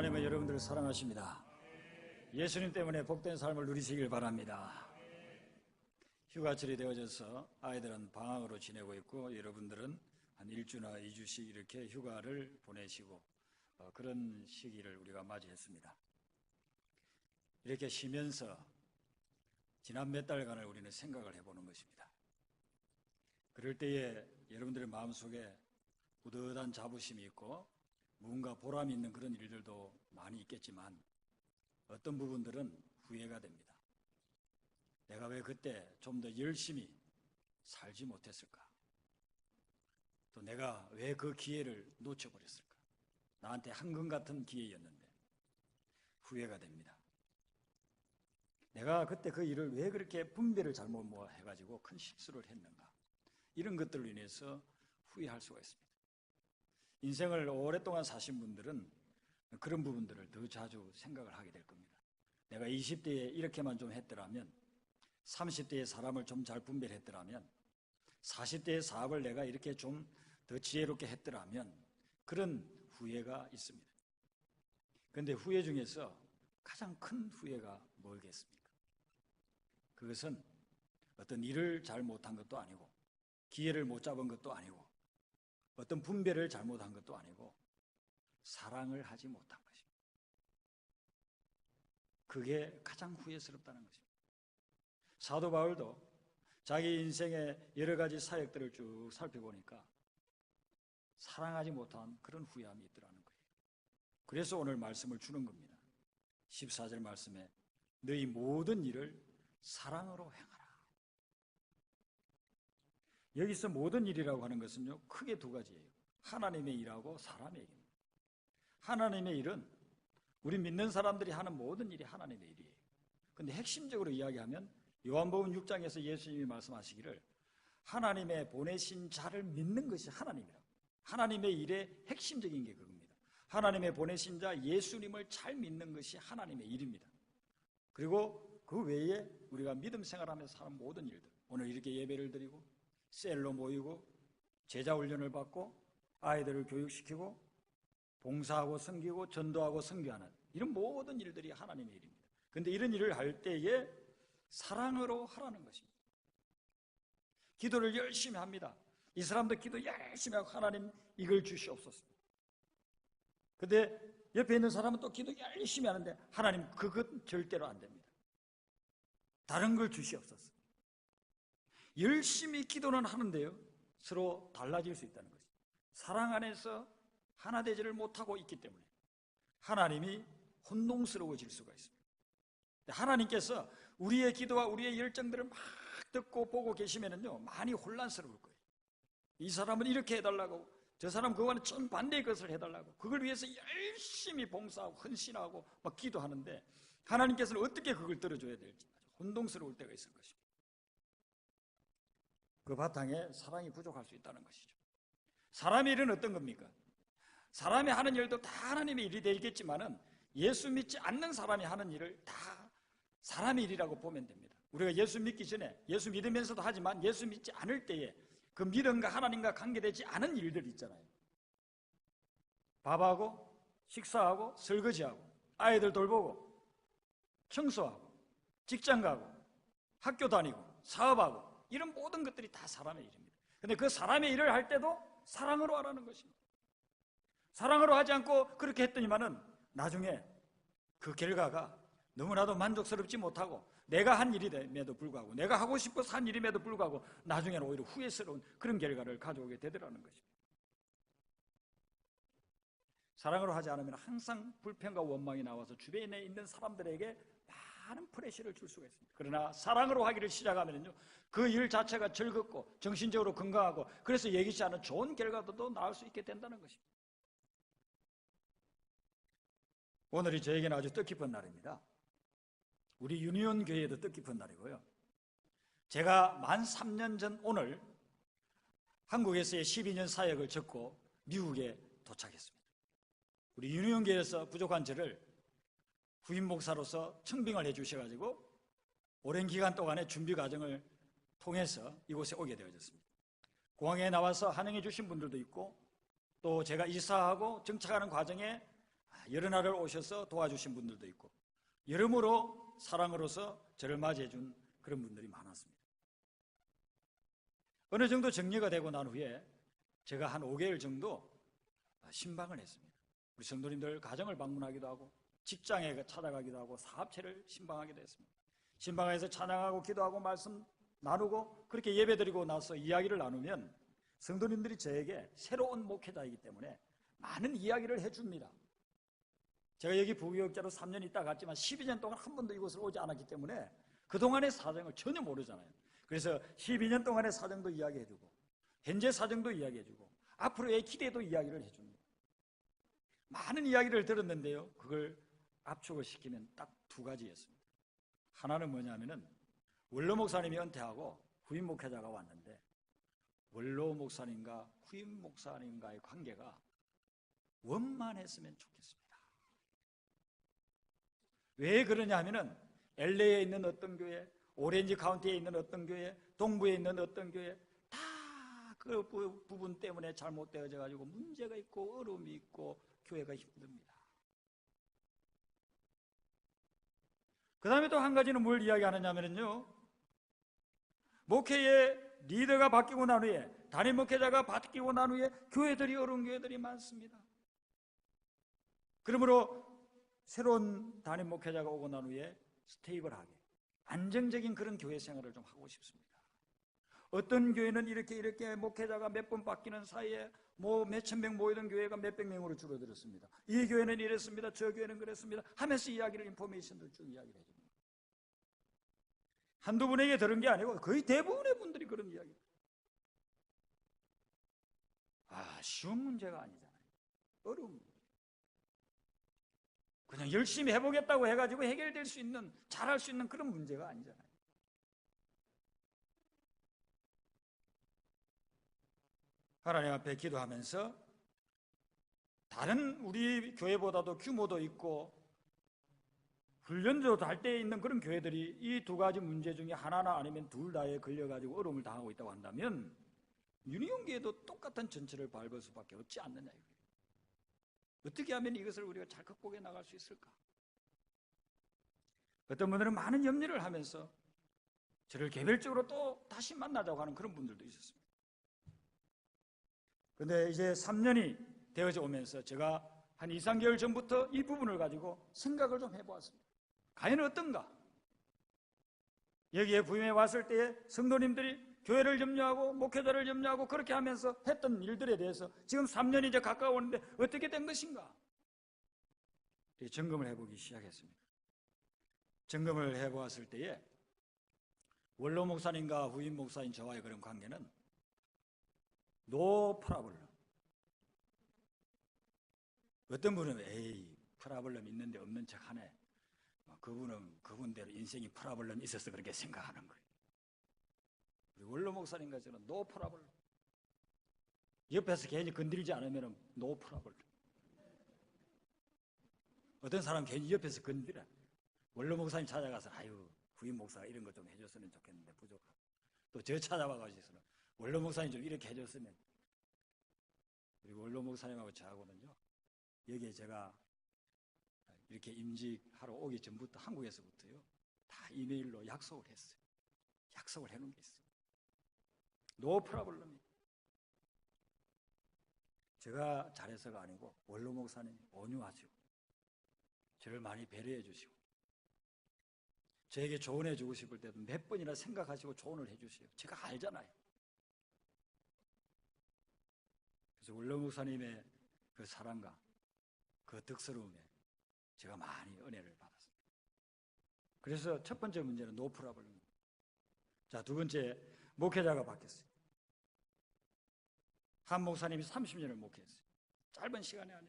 하나님은 여러분들을 사랑하십니다. 예수님 때문에 복된 삶을 누리시길 바랍니다. 휴가철이 되어져서 아이들은 방학으로 지내고 있고 여러분들은 한 1주나 2주씩 이렇게 휴가를 보내시고 그런 시기를 우리가 맞이했습니다. 이렇게 쉬면서 지난 몇 달간을 우리는 생각을 해보는 것입니다. 그럴 때에 여러분들의 마음속에 뿌듯한 자부심이 있고 뭔가 보람이 있는 그런 일들도 많이 있겠지만 어떤 부분들은 후회가 됩니다. 내가 왜 그때 좀 더 열심히 살지 못했을까? 또 내가 왜 그 기회를 놓쳐버렸을까? 나한테 황금 같은 기회였는데 후회가 됩니다. 내가 그때 그 일을 왜 그렇게 분배를 잘못 해가지고 큰 실수를 했는가? 이런 것들로 인해서 후회할 수가 있습니다. 인생을 오랫동안 사신 분들은 그런 부분들을 더 자주 생각을 하게 될 겁니다. 내가 20대에 이렇게만 좀 했더라면, 30대에 사람을 좀 잘 분배를 했더라면, 40대의 사업을 내가 이렇게 좀 더 지혜롭게 했더라면, 그런 후회가 있습니다. 그런데 후회 중에서 가장 큰 후회가 뭐겠습니까? 그것은 어떤 일을 잘 못한 것도 아니고 기회를 못 잡은 것도 아니고 어떤 분배를 잘못한 것도 아니고 사랑을 하지 못한 것입니다. 그게 가장 후회스럽다는 것입니다. 사도 바울도 자기 인생의 여러 가지 사역들을 쭉 살펴보니까 사랑하지 못한 그런 후회함이 있더라는 거예요. 그래서 오늘 말씀을 주는 겁니다. 14절 말씀에 너희 모든 일을 사랑으로 행하라. 여기서 모든 일이라고 하는 것은요, 크게 두 가지예요. 하나님의 일하고 사람의 일입니다. 하나님의 일은 우리 믿는 사람들이 하는 모든 일이 하나님의 일이에요. 그런데 핵심적으로 이야기하면 요한복음 6장에서 예수님이 말씀하시기를 하나님의 보내신 자를 믿는 것이 하나님이라고. 하나님의 일의 핵심적인 게 그겁니다. 하나님의 보내신 자 예수님을 잘 믿는 것이 하나님의 일입니다. 그리고 그 외에 우리가 믿음 생활하면서 하는 모든 일들, 오늘 이렇게 예배를 드리고 셀로 모이고 제자 훈련을 받고 아이들을 교육시키고 봉사하고 섬기고 전도하고 선교하는 이런 모든 일들이 하나님의 일입니다. 그런데 이런 일을 할 때에 사랑으로 하라는 것입니다. 기도를 열심히 합니다. 이 사람도 기도 열심히 하고 하나님 이걸 주시옵소서. 그런데 옆에 있는 사람은 또 기도 열심히 하는데 하나님 그것 절대로 안 됩니다. 다른 걸 주시옵소서. 열심히 기도는 하는데요, 서로 달라질 수 있다는 것이죠. 사랑 안에서 하나 되지를 못하고 있기 때문에 하나님이 혼동스러워질 수가 있습니다. 하나님께서 우리의 기도와 우리의 열정들을 막 듣고 보고 계시면은요, 많이 혼란스러울 거예요. 이 사람은 이렇게 해달라고, 저 사람은 그거와는 정반대의 것을 해달라고, 그걸 위해서 열심히 봉사하고 헌신하고 막 기도하는데 하나님께서는 어떻게 그걸 들어줘야 될지 혼동스러울 때가 있을 것입니다. 그 바탕에 사랑이 부족할 수 있다는 것이죠. 사람의 일은 어떤 겁니까? 사람이 하는 일도 다 하나님의 일이 되겠지만은 예수 믿지 않는 사람이 하는 일을 다 사람의 일이라고 보면 됩니다. 우리가 예수 믿기 전에, 예수 믿으면서도 하지만 예수 믿지 않을 때에 그 믿음과 하나님과 관계되지 않은 일들 있잖아요. 밥하고 식사하고 설거지하고 아이들 돌보고 청소하고 직장 가고 학교 다니고 사업하고 이런 모든 것들이 다 사람의 일입니다. 그런데 그 사람의 일을 할 때도 사랑으로 하라는 것입니다. 사랑으로 하지 않고 그렇게 했더니만은 나중에 그 결과가 너무나도 만족스럽지 못하고 내가 한 일임에도 불구하고 내가 하고 싶어서 한 일임에도 불구하고 나중에는 오히려 후회스러운 그런 결과를 가져오게 되더라는 것입니다. 사랑으로 하지 않으면 항상 불평과 원망이 나와서 주변에 있는 사람들에게 많은 프레셔를 줄 수가 있습니다. 그러나 사랑으로 하기를 시작하면요, 그 일 자체가 즐겁고 정신적으로 건강하고 그래서 예기치 않은 좋은 결과도 나올 수 있게 된다는 것입니다. 오늘이 저에게는 아주 뜻깊은 날입니다. 우리 유니온 교회에도 뜻깊은 날이고요. 제가 만 3년 전 오늘 한국에서의 12년 사역을 접고 미국에 도착했습니다. 우리 유니온 교회에서 부족한 저를 후임 목사로서 청빙을 해주셔가지고 오랜 기간 동안의 준비 과정을 통해서 이곳에 오게 되어졌습니다. 공항에 나와서 환영해 주신 분들도 있고 또 제가 이사하고 정착하는 과정에 여러 날을 오셔서 도와주신 분들도 있고 여러모로 사랑으로서 저를 맞이해 준 그런 분들이 많았습니다. 어느 정도 정리가 되고 난 후에 제가 한 5개월 정도 신방을 했습니다. 우리 성도님들 가정을 방문하기도 하고 직장에 찾아가기도 하고 사업체를 신방하기도 했습니다. 신방에서 찬양하고 기도하고 말씀 나누고 그렇게 예배드리고 나서 이야기를 나누면 성도님들이 저에게 새로운 목회자이기 때문에 많은 이야기를 해줍니다. 제가 여기 부교육자로 3년 있다 갔지만 12년 동안 한 번도 이곳을 오지 않았기 때문에 그동안의 사정을 전혀 모르잖아요. 그래서 12년 동안의 사정도 이야기해주고 현재 사정도 이야기해주고 앞으로의 기대도 이야기를 해줍니다. 많은 이야기를 들었는데요, 그걸 압축을 시키면 딱 2가지였습니다. 하나는 뭐냐면은 원로 목사님이 은퇴하고 후임 목회자가 왔는데 원로 목사님과 후임 목사님과의 관계가 원만했으면 좋겠습니다. 왜 그러냐 하면은 LA에 있는 어떤 교회, 오렌지 카운티에 있는 어떤 교회, 동부에 있는 어떤 교회 다 그 부분 때문에 잘못되어져 가지고 문제가 있고 어려움이 있고 교회가 힘듭니다. 그 다음에 또 한 가지는 뭘 이야기하느냐면요, 목회의 리더가 바뀌고 난 후에, 단임 목회자가 바뀌고 난 후에 교회들이 어려운 교회들이 많습니다. 그러므로 새로운 단임 목회자가 오고 난 후에 스테이블하게 안정적인 그런 교회 생활을 좀 하고 싶습니다. 어떤 교회는 이렇게 목회자가 몇 번 바뀌는 사이에 뭐 몇천 명 모이던 교회가 몇백 명으로 줄어들었습니다. 이 교회는 이랬습니다. 저 교회는 그랬습니다. 하면서 이야기를 인포메이션을 쭉 이야기를 해줍니다. 한두 분에게 들은 게 아니고 거의 대부분의 분들이 그런 이야기입니다. 쉬운 문제가 아니잖아요. 어려운 문제. 그냥 열심히 해보겠다고 해가지고 해결될 수 있는, 잘할 수 있는 그런 문제가 아니잖아요. 하나님 앞에 기도하면서 다른 우리 교회보다도 규모도 있고 훈련도 달 때 있는 그런 교회들이 이 2가지 문제 중에 하나나 아니면 둘 다에 걸려가지고 어려움을 당하고 있다고 한다면 유니온교회도 똑같은 전철을 밟을 수밖에 없지 않느냐. 어떻게 하면 이것을 우리가 잘 극복해 나갈 수 있을까? 어떤 분들은 많은 염려를 하면서 저를 개별적으로 또 다시 만나자고 하는 그런 분들도 있었습니다. 그런데 이제 3년이 되어져 오면서 제가 한 2, 3개월 전부터 이 부분을 가지고 생각을 좀 해보았습니다. 과연 어떤가? 여기에 부임해 왔을 때에 성도님들이 교회를 염려하고 목회자를 염려하고 그렇게 하면서 했던 일들에 대해서 지금 3년이 이제 가까워오는데 어떻게 된 것인가? 점검을 해보기 시작했습니다. 점검을 해보았을 때에 원로 목사님과 후임 목사인 저와의 그런 관계는 노 프라블럼. 어떤 분은 에이 프라블럼 있는데 없는 척 하네. 그분은 그분대로 인생이 프라블럼 있어서 그렇게 생각하는 거예요. 우리 원로 목사님과 저는 노 프라블럼. 옆에서 괜히 건드리지 않으면 노 프라블럼. 어떤 사람 괜히 옆에서 건드려. 원로 목사님 찾아가서 아유 후임 목사가 이런 거 좀 해줬으면 좋겠는데 부족하고, 또 저 찾아와가지고서는 원로 목사님 좀 이렇게 해줬으면. 그리고 원로 목사님하고 저하고는요, 여기에 제가 이렇게 임직하러 오기 전부터 한국에서부터요 다 이메일로 약속을 했어요. 약속을 해놓은 게 있어요. 노 프라블럼이. 제가 잘해서가 아니고 원로 목사님이 온유하시고 저를 많이 배려해 주시고 저에게 조언해 주고 싶을 때도 몇 번이나 생각하시고 조언을 해 주세요. 제가 알잖아요. 그래서 원로 목사님의 그 사랑과 그 덕스러움에 제가 많이 은혜를 받았습니다. 그래서 첫 번째 문제는 노 프라블럼. 자, 두 번째, 목회자가 바뀌었어요. 한 목사님이 30년을 목회했어요. 짧은 시간에 안에.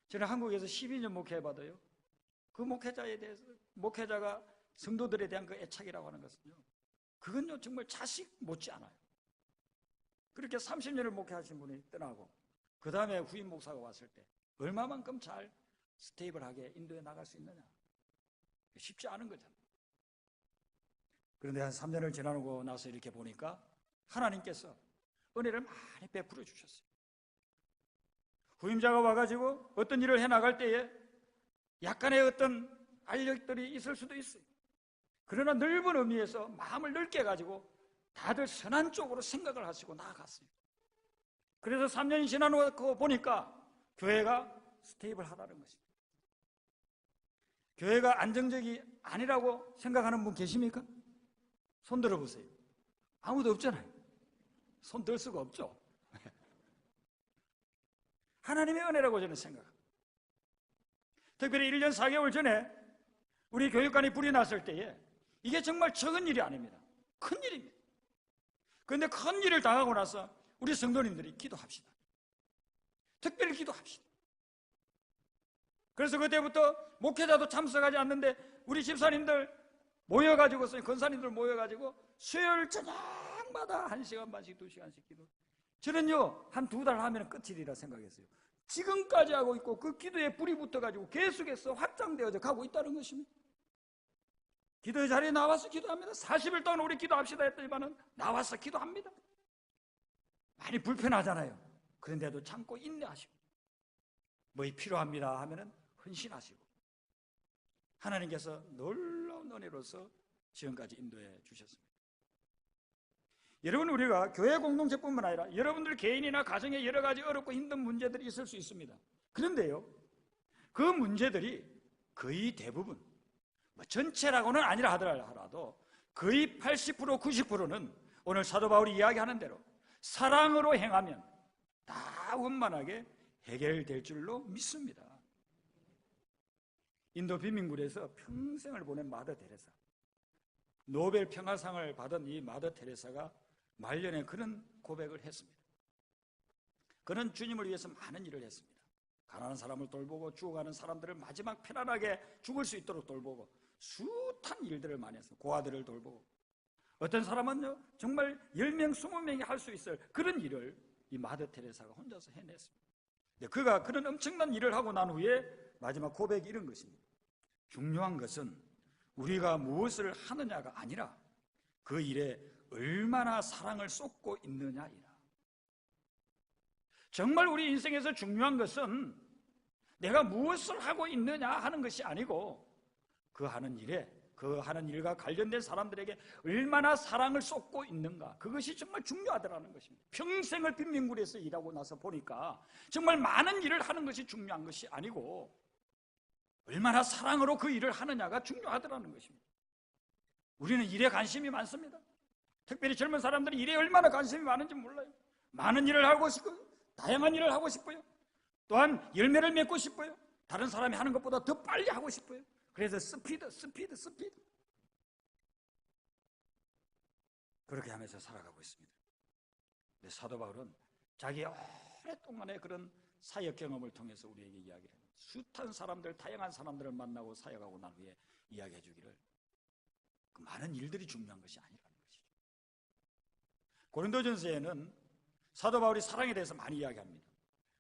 저는 한국에서 12년 목회해봐도요, 그 목회자에 대해서, 목회자가 성도들에 대한 그 애착이라고 하는 것은요, 그건요 정말 자식 못지 않아요. 그렇게 30년을 목회하신 분이 떠나고 그 다음에 후임 목사가 왔을 때 얼마만큼 잘 스테이블하게 인도해 나갈 수 있느냐, 쉽지 않은 거잖아요. 그런데 한 3년을 지나고 나서 이렇게 보니까 하나님께서 은혜를 많이 베풀어 주셨어요. 후임자가 와가지고 어떤 일을 해 나갈 때에 약간의 어떤 알력들이 있을 수도 있어요. 그러나 넓은 의미에서 마음을 넓게 가지고 다들 선한 쪽으로 생각을 하시고 나아갔어요. 그래서 3년이 지나고 보니까 교회가 스테이블하다는 것입니다. 교회가 안정적이 아니라고 생각하는 분 계십니까? 손 들어보세요. 아무도 없잖아요. 손 들 수가 없죠. 하나님의 은혜라고 저는 생각합니다. 특별히 1년 4개월 전에 우리 교육관이 불이 났을 때에 이게 정말 적은 일이 아닙니다. 큰 일입니다. 그런데 큰 일을 당하고 나서 우리 성도님들이 기도합시다. 특별히 기도합시다. 그래서 그때부터 목회자도 참석하지 않는데 우리 집사님들 모여가지고, 권사님들 모여가지고 수요일 저녁마다 1시간 반씩 2시간씩 기도. 저는요, 한 2달 하면 끝이리라 생각했어요. 지금까지 하고 있고 그 기도에 불이 붙어가지고 계속해서 확장되어져 가고 있다는 것입니다. 기도의 자리에 나와서 기도합니다. 40일 동안 우리 기도합시다 했더니만은 나와서 기도합니다. 많이 불편하잖아요. 그런데도 참고 인내하시고, 뭐 필요합니다 하면은 헌신하시고, 하나님께서 놀라운 은혜로서 지금까지 인도해 주셨습니다. 여러분, 우리가 교회 공동체뿐만 아니라 여러분들 개인이나 가정에 여러 가지 어렵고 힘든 문제들이 있을 수 있습니다. 그런데요, 그 문제들이 거의 대부분, 뭐 전체라고는 아니라 하더라도 거의 80% 90%는 오늘 사도 바울이 이야기하는 대로 사랑으로 행하면 다 원만하게 해결될 줄로 믿습니다. 인도 빈민굴에서 평생을 보낸 마더 테레사, 노벨 평화상을 받은 이 마더 테레사가 말년에 그런 고백을 했습니다. 그는 주님을 위해서 많은 일을 했습니다. 가난한 사람을 돌보고 죽어가는 사람들을 마지막 편안하게 죽을 수 있도록 돌보고 숱한 일들을 많이 했어요. 고아들을 돌보고, 어떤 사람은요 정말 10명, 20명이 할 수 있을 그런 일을 이 마더 테레사가 혼자서 해냈습니다. 그가 그런 엄청난 일을 하고 난 후에 마지막 고백이 이런 것입니다. 중요한 것은 우리가 무엇을 하느냐가 아니라 그 일에 얼마나 사랑을 쏟고 있느냐이다. 정말 우리 인생에서 중요한 것은 내가 무엇을 하고 있느냐 하는 것이 아니고 그 하는 일과 관련된 사람들에게 얼마나 사랑을 쏟고 있는가, 그것이 정말 중요하더라는 것입니다. 평생을 빈민굴에서 일하고 나서 보니까 정말 많은 일을 하는 것이 중요한 것이 아니고 얼마나 사랑으로 그 일을 하느냐가 중요하더라는 것입니다. 우리는 일에 관심이 많습니다. 특별히 젊은 사람들이 일에 얼마나 관심이 많은지 몰라요. 많은 일을 하고 싶고요, 다양한 일을 하고 싶고요, 또한 열매를 맺고 싶고요, 다른 사람이 하는 것보다 더 빨리 하고 싶어요. 그래서 스피드 그렇게 하면서 살아가고 있습니다. 근데 사도 바울은 자기 오랫동안의 그런 사역 경험을 통해서 우리에게 이야기를 합니다. 숱한 사람들, 다양한 사람들을 만나고 사역하고 난 후에 이야기해 주기를 그 많은 일들이 중요한 것이 아니라는 것이죠. 고린도전서에는 사도 바울이 사랑에 대해서 많이 이야기합니다.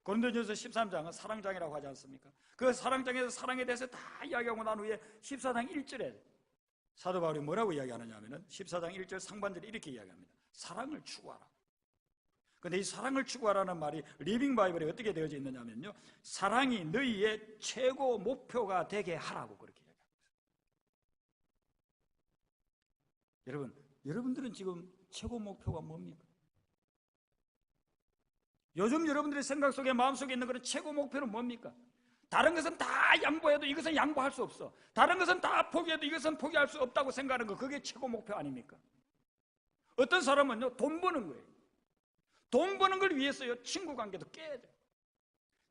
고린도전서 13장은 사랑장이라고 하지 않습니까? 그 사랑장에서 사랑에 대해서 다 이야기하고 난 후에 14장 1절에 사도 바울이 뭐라고 이야기하느냐 하면은 14장 1절 상반절에 이렇게 이야기합니다. 사랑을 추구하라. 근데 이 사랑을 추구하라는 말이 리빙 바이블에 어떻게 되어져 있느냐 하면요, 사랑이 너희의 최고 목표가 되게 하라고 그렇게 이야기합니다. 여러분들은 지금 최고 목표가 뭡니까? 요즘 여러분들의 생각 속에, 마음속에 있는 그런 최고 목표는 뭡니까? 다른 것은 다 양보해도 이것은 양보할 수 없어, 다른 것은 다 포기해도 이것은 포기할 수 없다고 생각하는 거, 그게 최고 목표 아닙니까? 어떤 사람은요, 돈 버는 거예요. 돈 버는 걸 위해서요, 친구 관계도 깨야 돼요.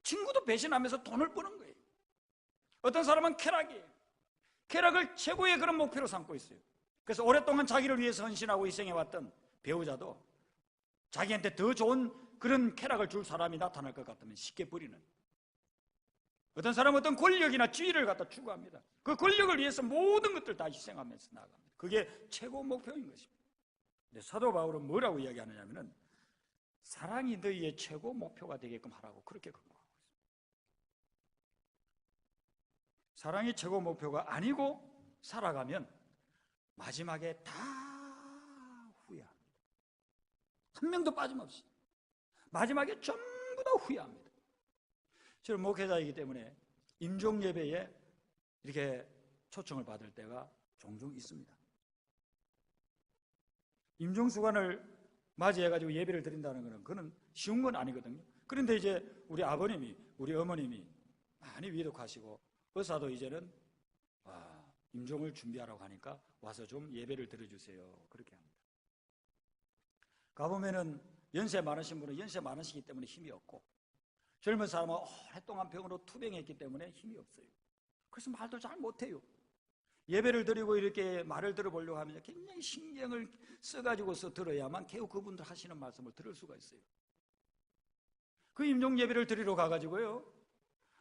친구도 배신하면서 돈을 버는 거예요. 어떤 사람은 쾌락이에요. 쾌락을 최고의 그런 목표로 삼고 있어요. 그래서 오랫동안 자기를 위해서 헌신하고 희생해왔던 배우자도 자기한테 더 좋은 그런 쾌락을 줄 사람이 나타날 것 같으면 쉽게 버리는. 어떤 사람은 어떤 권력이나 지위를 갖다 추구합니다. 그 권력을 위해서 모든 것들 다 희생하면서 나아갑니다. 그게 최고 목표인 것입니다. 근데 사도 바울은 뭐라고 이야기하느냐 하면은 사랑이 너희의 최고 목표가 되게끔 하라고 그렇게 권고하고 있습니다. 사랑이 최고 목표가 아니고 살아가면 마지막에 다 후회합니다. 한 명도 빠짐없이 마지막에 전부 다 후회합니다. 저는 목회자이기 때문에 임종 예배에 이렇게 초청을 받을 때가 종종 있습니다. 임종수관을 맞이해가지고 예배를 드린다는 것은 그건 쉬운 건 아니거든요. 그런데 이제 우리 아버님이, 우리 어머님이 많이 위독하시고 의사도 이제는 임종을 준비하라고 하니까 와서 좀 예배를 드려주세요. 그렇게 합니다. 가보면은 연세 많으신 분은 연세 많으시기 때문에 힘이 없고, 젊은 사람은 오랫동안 병으로 투병했기 때문에 힘이 없어요. 그래서 말도 잘 못해요. 예배를 드리고 이렇게 말을 들어보려고 하면 굉장히 신경을 써가지고서 들어야만 겨우 그분들 하시는 말씀을 들을 수가 있어요. 그 임종 예배를 드리러 가가지고요,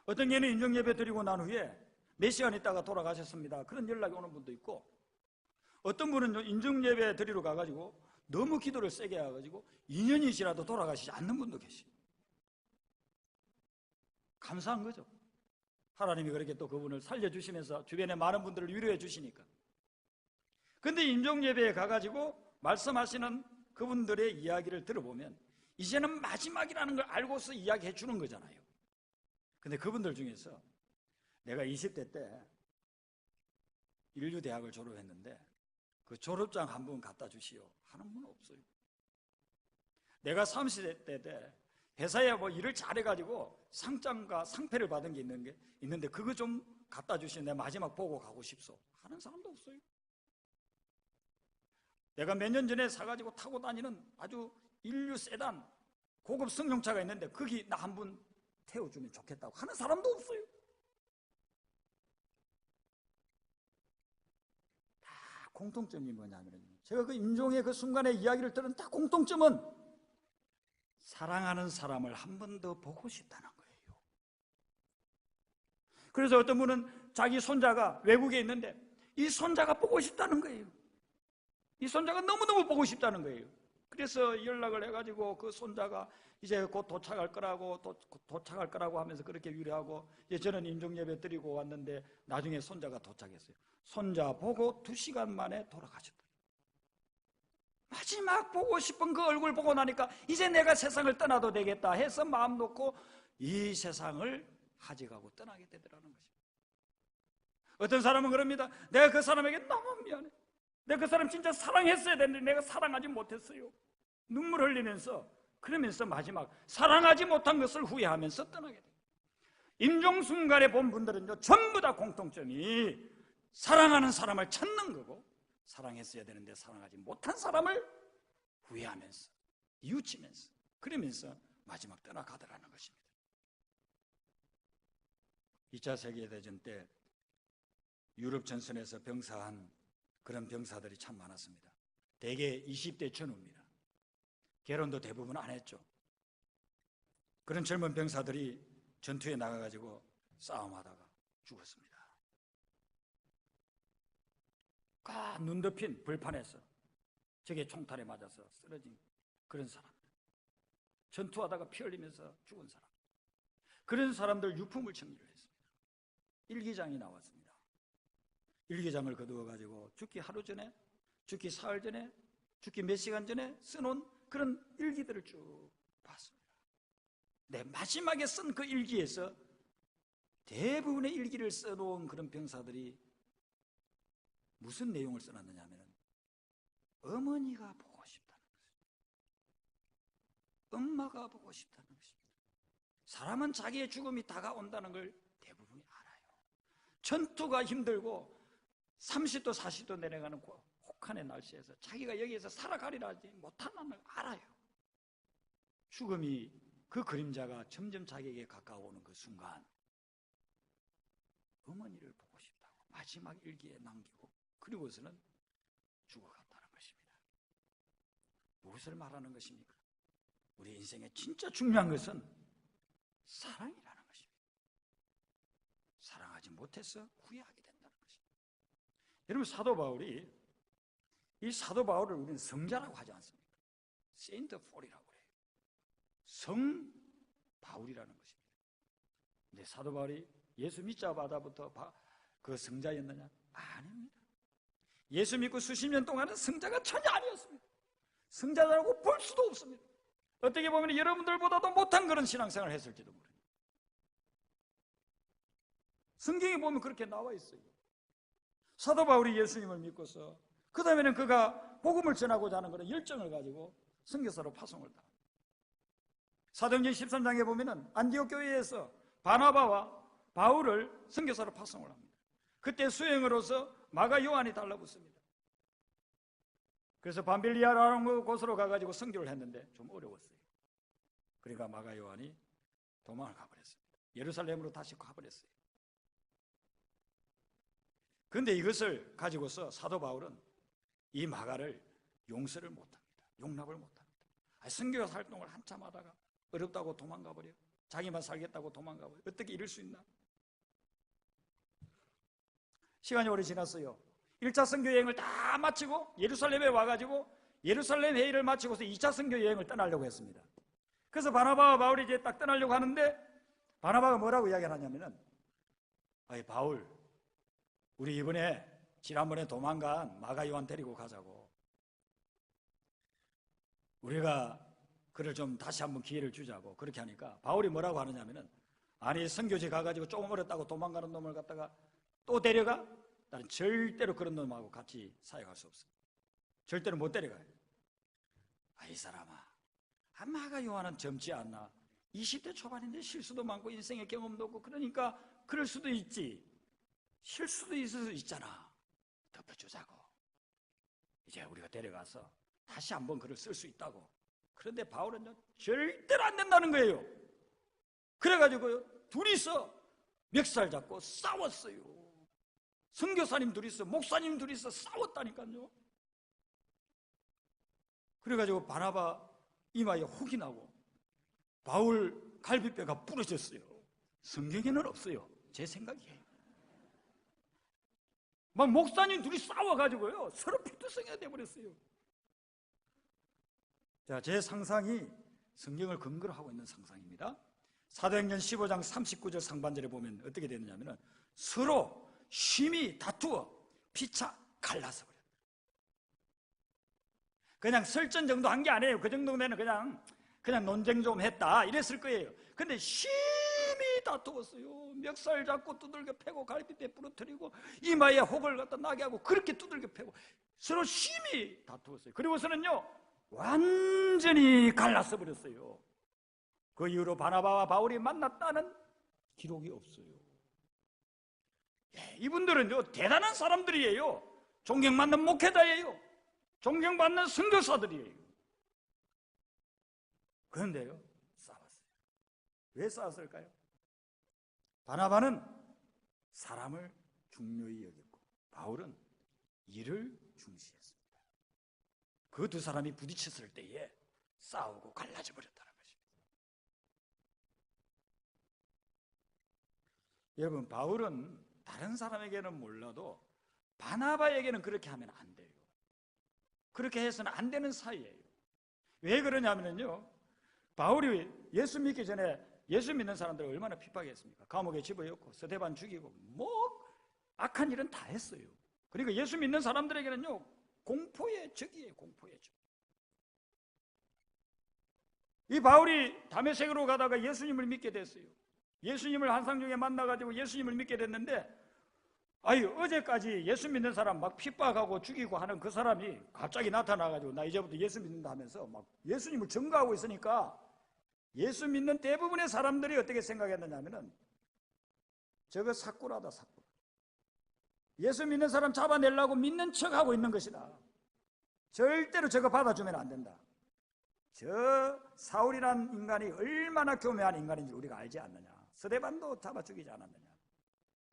어떤 개는 임종 예배 드리고 난 후에 몇 시간 있다가 돌아가셨습니다. 그런 연락이 오는 분도 있고, 어떤 분은 임종 예배 드리러 가가지고 너무 기도를 세게 해가지고 2년이 지나도 돌아가시지 않는 분도 계시고, 감사한 거죠. 하나님이 그렇게 또 그분을 살려주시면서 주변에 많은 분들을 위로해 주시니까. 근데 임종예배에 가가지고 말씀하시는 그분들의 이야기를 들어보면 이제는 마지막이라는 걸 알고서 이야기해 주는 거잖아요. 근데 그분들 중에서 내가 20대 때 인류대학을 졸업했는데 그 졸업장 한 번 갖다 주시오 하는 분은 없어요. 내가 30대 때 회사에 뭐 일을 잘해가지고 상장과 상패를 받은 게 있는데 그거 좀 갖다 주시면 내 마지막 보고 가고 싶소 하는 사람도 없어요. 내가 몇 년 전에 사가지고 타고 다니는 아주 인류 세단 고급 승용차가 있는데 거기 나 한 분 태워주면 좋겠다고 하는 사람도 없어요. 다 공통점이 뭐냐면, 제가 그 임종의 그 순간의 이야기를 들은 다 공통점은 사랑하는 사람을 한 번 더 보고 싶다는 거예요. 그래서 어떤 분은 자기 손자가 외국에 있는데 이 손자가 보고 싶다는 거예요. 이 손자가 너무너무 보고 싶다는 거예요. 그래서 연락을 해가지고 그 손자가 이제 곧 도착할 거라고 하면서 그렇게 위로하고, 이제 저는 임종예배 드리고 왔는데 나중에 손자가 도착했어요. 손자 보고 2시간 만에 돌아가셨더라고요. 마지막 보고 싶은 그 얼굴 보고 나니까 이제 내가 세상을 떠나도 되겠다 해서 마음 놓고 이 세상을 하직하고 떠나게 되더라는 것입니다. 어떤 사람은 그럽니다. 내가 그 사람에게 너무 미안해. 내가 그 사람 진짜 사랑했어야 되는데 내가 사랑하지 못했어요. 눈물 흘리면서, 그러면서 마지막 사랑하지 못한 것을 후회하면서 떠나게 돼요. 임종순간에 본 분들은요, 전부 다 공통점이 사랑하는 사람을 찾는 거고, 사랑했어야 되는데 사랑하지 못한 사람을 후회하면서 이웃치면서 그러면서 마지막 떠나가더라는 것입니다. 2차 세계대전 때 유럽 전선에서 병사한 그런 병사들이 참 많았습니다. 대개 20대 전후입니다. 결혼도 대부분 안 했죠. 그런 젊은 병사들이 전투에 나가가지고 싸움하다가 죽었습니다. 눈 덮인 벌판에서 적의 총탄에 맞아서 쓰러진 그런 사람들, 전투하다가 피 흘리면서 죽은 사람, 그런 사람들 유품을 정리를 했습니다. 일기장이 나왔습니다. 일기장을 거두어가지고 죽기 하루 전에, 죽기 사흘 전에, 죽기 몇 시간 전에 써놓은 그런 일기들을 쭉 봤습니다. 네, 마지막에 쓴 그 일기에서 대부분의 일기를 써놓은 그런 병사들이 무슨 내용을 써놨느냐 하면 어머니가 보고 싶다는 것입니다. 엄마가 보고 싶다는 것입니다. 사람은 자기의 죽음이 다가온다는 걸 대부분이 알아요. 전투가 힘들고 30도 40도 내려가는 혹한의 날씨에서 자기가 여기에서 살아가리라 하지 못하는 걸 알아요. 죽음이, 그 그림자가 점점 자기에게 가까워오는 그 순간 어머니를 보고 싶다고 마지막 일기에 남기고 그리고서는 죽어갔다는 것입니다. 무엇을 말하는 것입니까? 우리 인생에 진짜 중요한 것은 사랑이라는 것입니다. 사랑하지 못해서 후회하게 된다는 것입니다. 여러분, 사도 바울이, 이 사도 바울을 우리는 성자라고 하지 않습니까? 세인트 폴이라고 그래요. 성 바울이라는 것입니다. 근데 사도 바울이 예수 믿자마자부터 그 성자였느냐? 아닙니다. 예수 믿고 수십 년 동안은 성자가 전혀 아니었습니다. 성자라고 볼 수도 없습니다. 어떻게 보면 여러분들보다도 못한 그런 신앙생활을 했을지도 모릅니다. 성경에 보면 그렇게 나와 있어요. 사도 바울이 예수님을 믿고서 그 다음에는 그가 복음을 전하고자 하는 그런 열정을 가지고 선교사로 파송을 다. 사도행전 13장에 보면은 안디옥 교회에서 바나바와 바울을 선교사로 파송을 합니다. 그때 수행으로서 마가 요한이 달라붙습니다. 그래서 밤빌리아라는 곳으로 가가지고 선교를 했는데 좀 어려웠어요. 그러니까 마가 요한이 도망을 가버렸습니다. 예루살렘으로 다시 가버렸어요. 그런데 이것을 가지고서 사도 바울은 이 마가를 용서를 못합니다. 용납을 못합니다. 선교 활동을 한참 하다가 어렵다고 도망가버려. 자기만 살겠다고 도망가버려. 어떻게 이럴 수 있나? 시간이 오래 지났어요. 1차 선교 여행을 다 마치고 예루살렘에 와가지고 예루살렘 회의를 마치고서 2차 선교 여행을 떠나려고 했습니다. 그래서 바나바와 바울이 이제 딱 떠나려고 하는데 바나바가 뭐라고 이야기하냐면은 바울, 우리 이번에 지난번에 도망간 마가 요한 데리고 가자고. 우리가 그를 좀 다시 한번 기회를 주자고. 그렇게 하니까 바울이 뭐라고 하느냐면은 아니 선교지 가가지고 조금 어렸다고 도망가는 놈을 갖다가 또 데려가? 나는 절대로 그런 놈하고 같이 사역할 수 없어. 절대로 못 데려가요. 이 사람아, 마가 요한은 젊지 않나? 20대 초반인데 실수도 많고 인생의 경험도 없고 그러니까 그럴 수도 있지. 실수도 있을 수 있잖아. 덮어주자고. 이제 우리가 데려가서 다시 한번 글을 쓸 수 있다고. 그런데 바울은요 절대로 안 된다는 거예요. 그래가지고 둘이서 멱살 잡고 싸웠어요. 선교사님 둘이서 목사님 둘이서 싸웠다니까요. 그래가지고 바나바 이마에 혹이 나고 바울 갈비뼈가 부러졌어요. 성경에는 없어요. 제 생각이에요. 막 목사님 둘이 싸워가지고요 서로 피투성이가 돼버렸어요. 자, 제 상상이 성경을 근거로 하고 있는 상상입니다. 사도행전 15장 39절 상반절에 보면 어떻게 되느냐면 서로 심히 다투어 피차 갈라서 버려요. 그냥 설전 정도 한 게 아니에요. 그 정도면 그냥 논쟁 좀 했다 이랬을 거예요. 근데 심히 다투었어요. 멱살 잡고 두들겨 패고 갈비뼈 부러뜨리고 이마에 혹을 갖다 나게 하고 그렇게 두들겨 패고 서로 심히 다투었어요. 그리고서는요 완전히 갈라서 버렸어요. 그 이후로 바나바와 바울이 만났다는 기록이 없어요. 이분들은 대단한 사람들이에요. 존경받는 목회자예요. 존경받는 선교사들이에요. 그런데요 싸웠어요. 왜 싸웠을까요? 바나바는 사람을 중요히 여겼고 바울은 일을 중시했습니다. 그 두 사람이 부딪혔을 때에 싸우고 갈라져 버렸다는 것입니다. 여러분, 바울은 다른 사람에게는 몰라도 바나바에게는 그렇게 하면 안 돼요. 그렇게 해서는 안 되는 사이예요. 왜 그러냐면요, 바울이 예수 믿기 전에 예수 믿는 사람들을 얼마나 핍박했습니까? 감옥에 집어넣고 스데반 죽이고 뭐 악한 일은 다 했어요. 그러니까 예수 믿는 사람들에게는요 공포의 적이에요. 공포의 적. 이 바울이 다메섹으로 가다가 예수님을 믿게 됐어요. 예수님을 환상 중에 만나가지고 예수님을 믿게 됐는데 어제까지 예수 믿는 사람 막 핍박하고 죽이고 하는 그 사람이 갑자기 나타나가지고 나 이제부터 예수 믿는다 하면서 막 예수님을 증거하고 있으니까 예수 믿는 대부분의 사람들이 어떻게 생각했느냐면은 저거 사꾸라다 사꾸라. 예수 믿는 사람 잡아내려고 믿는 척하고 있는 것이다. 절대로 저거 받아주면 안 된다. 저 사울이라는 인간이 얼마나 교묘한 인간인지 우리가 알지 않느냐. 스데반도 잡아 죽이지 않았느냐.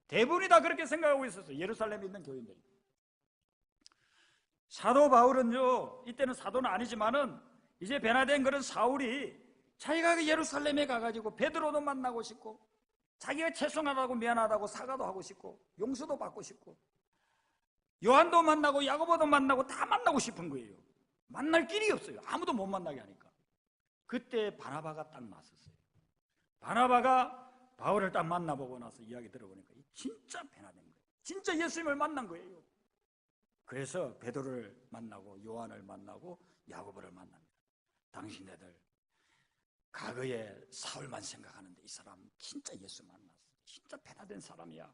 대부분이 다 그렇게 생각하고 있었어요. 예루살렘에 있는 교인들이. 사도 바울은요, 이때는 사도는 아니지만은 이제 변화된 그런 사울이 자기가 예루살렘에 가가지고 베드로도 만나고 싶고 자기가 죄송하다고 미안하다고 사과도 하고 싶고 용서도 받고 싶고 요한도 만나고 야고보도 만나고 다 만나고 싶은 거예요. 만날 길이 없어요. 아무도 못 만나게 하니까. 그때 바나바가 딱 맞섰어요. 바나바가 바울을 딱 만나보고 나서 이야기 들어보니까 진짜 변화된 거예요. 진짜 예수님을 만난 거예요. 그래서 베드로를 만나고 요한을 만나고 야고보를 만납니다. 당신네들 과거에 사울만 생각하는데 이 사람 진짜 예수 만났어. 진짜 변화된 사람이야.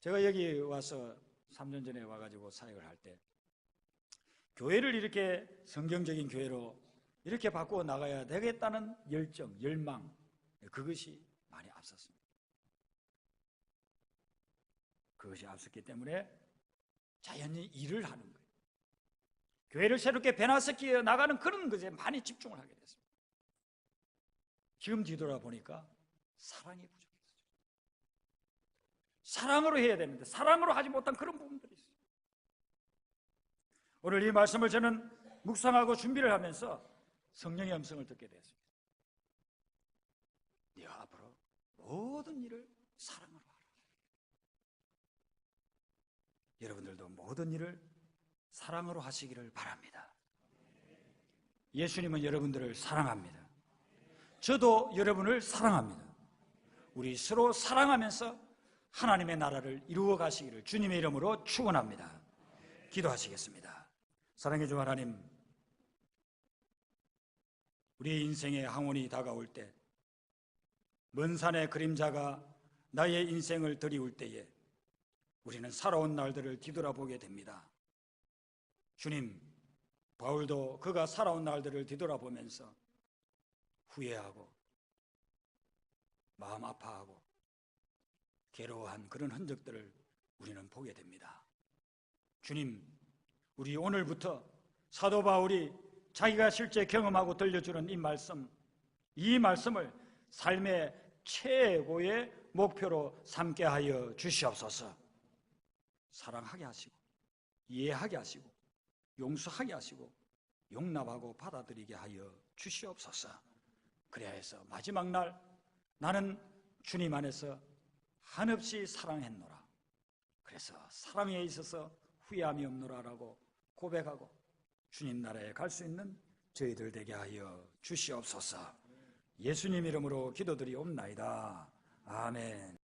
제가 여기 와서 3년 전에 와가지고 사역을 할 때 교회를 이렇게 성경적인 교회로 이렇게 바꾸어 나가야 되겠다는 열정, 열망, 그것이 많이 앞섰습니다. 그것이 앞섰기 때문에 자연히 일을 하는 거예요. 교회를 새롭게 변화시켜 나가는 그런 것에 많이 집중을 하게 됐습니다. 지금 뒤돌아보니까 사랑이 부족했어요. 사랑으로 해야 되는데 사랑으로 하지 못한 그런 부분들이 있어요. 오늘 이 말씀을 저는 묵상하고 준비를 하면서 성령의 음성을 듣게 됐습니다. 네가 앞으로 모든 일을 사랑으로 하라. 여러분들도 모든 일을 사랑으로 하시기를 바랍니다. 예수님은 여러분들을 사랑합니다. 저도 여러분을 사랑합니다. 우리 서로 사랑하면서 하나님의 나라를 이루어 가시기를 주님의 이름으로 축원합니다. 기도하시겠습니다. 사랑해 주 하나님, 우리의 인생의 항원이 다가올 때, 먼 산의 그림자가 나의 인생을 들이울 때에 우리는 살아온 날들을 뒤돌아보게 됩니다. 주님, 바울도 그가 살아온 날들을 뒤돌아보면서 후회하고 마음 아파하고 괴로워한 그런 흔적들을 우리는 보게 됩니다. 주님, 우리 오늘부터 사도 바울이 자기가 실제 경험하고 들려주는 이 말씀을 삶의 최고의 목표로 삼게 하여 주시옵소서. 사랑하게 하시고 이해하게 하시고 용서하게 하시고 용납하고 받아들이게 하여 주시옵소서. 그래야 해서 마지막 날 나는 주님 안에서 한없이 사랑했노라. 그래서 사랑에 있어서 후회함이 없노라라고 고백하고 주님 나라에 갈 수 있는 저희들 되게 하여 주시옵소서. 예수님 이름으로 기도드리옵나이다. 아멘.